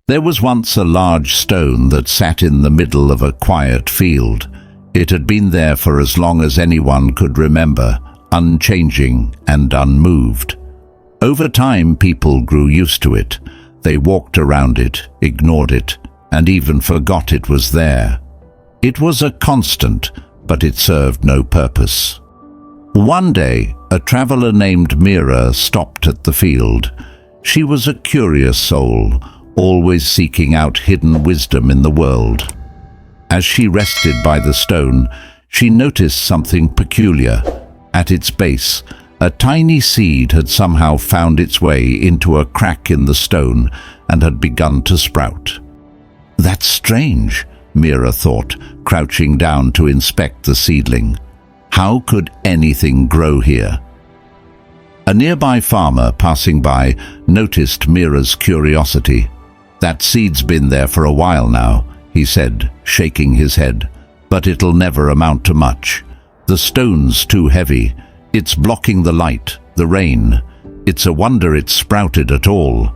There was once a large stone that sat in the middle of a quiet field. It had been there for as long as anyone could remember, unchanging and unmoved. Over time, people grew used to it. They walked around it, ignored it, and even forgot it was there. It was a constant, but it served no purpose. One day, a traveler named Mira stopped at the field. She was a curious soul, always seeking out hidden wisdom in the world. As she rested by the stone, she noticed something peculiar. At its base, a tiny seed had somehow found its way into a crack in the stone and had begun to sprout. "That's strange," Mira thought, crouching down to inspect the seedling. How could anything grow here? A nearby farmer passing by noticed Mira's curiosity. "That seed's been there for a while now," he said, shaking his head. "But it'll never amount to much. The stone's too heavy. It's blocking the light, the rain. It's a wonder it sprouted at all."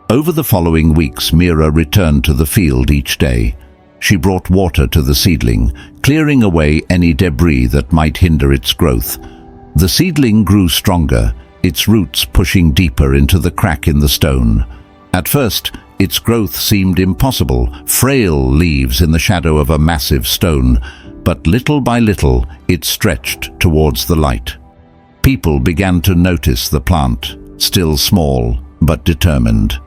Over the following weeks, Mira returned to the field each day. She brought water to the seedling, clearing away any debris that might hinder its growth. The seedling grew stronger, its roots pushing deeper into the crack in the stone. At first, its growth seemed impossible, frail leaves in the shadow of a massive stone, but little by little it stretched towards the light. People began to notice the plant, still small but determined.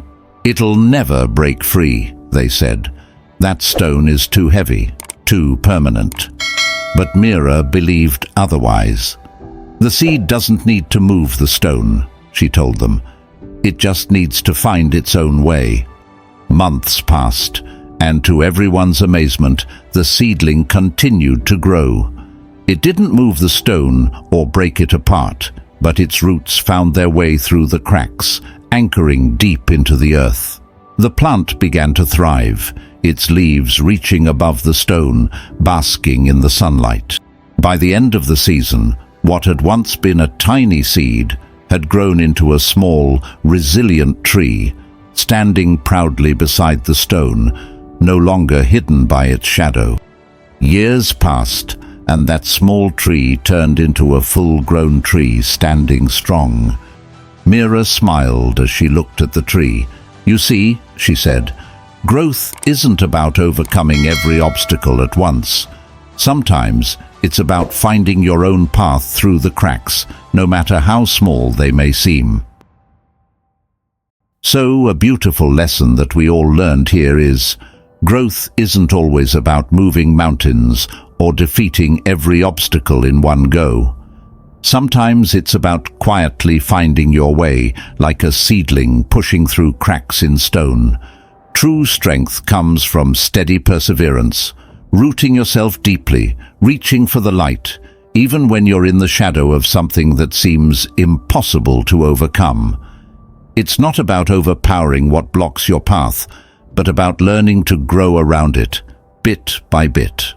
"It'll never break free," they said. "That stone is too heavy, too permanent." But Mira believed otherwise. "The seed doesn't need to move the stone," she told them. "It just needs to find its own way." Months passed, and to everyone's amazement, the seedling continued to grow. It didn't move the stone or break it apart, but its roots found their way through the cracks, anchoring deep into the earth. The plant began to thrive, its leaves reaching above the stone, basking in the sunlight. By the end of the season, what had once been a tiny seed had grown into a small, resilient tree, standing proudly beside the stone, no longer hidden by its shadow. Years passed, and that small tree turned into a full-grown tree standing strong. Mira smiled as she looked at the tree. "You see," she said, "growth isn't about overcoming every obstacle at once. Sometimes it's about finding your own path through the cracks, no matter how small they may seem." So, a beautiful lesson that we all learned here is, growth isn't always about moving mountains or defeating every obstacle in one go. Sometimes it's about quietly finding your way, like a seedling pushing through cracks in stone. True strength comes from steady perseverance, rooting yourself deeply, reaching for the light, even when you're in the shadow of something that seems impossible to overcome. It's not about overpowering what blocks your path, but about learning to grow around it, bit by bit.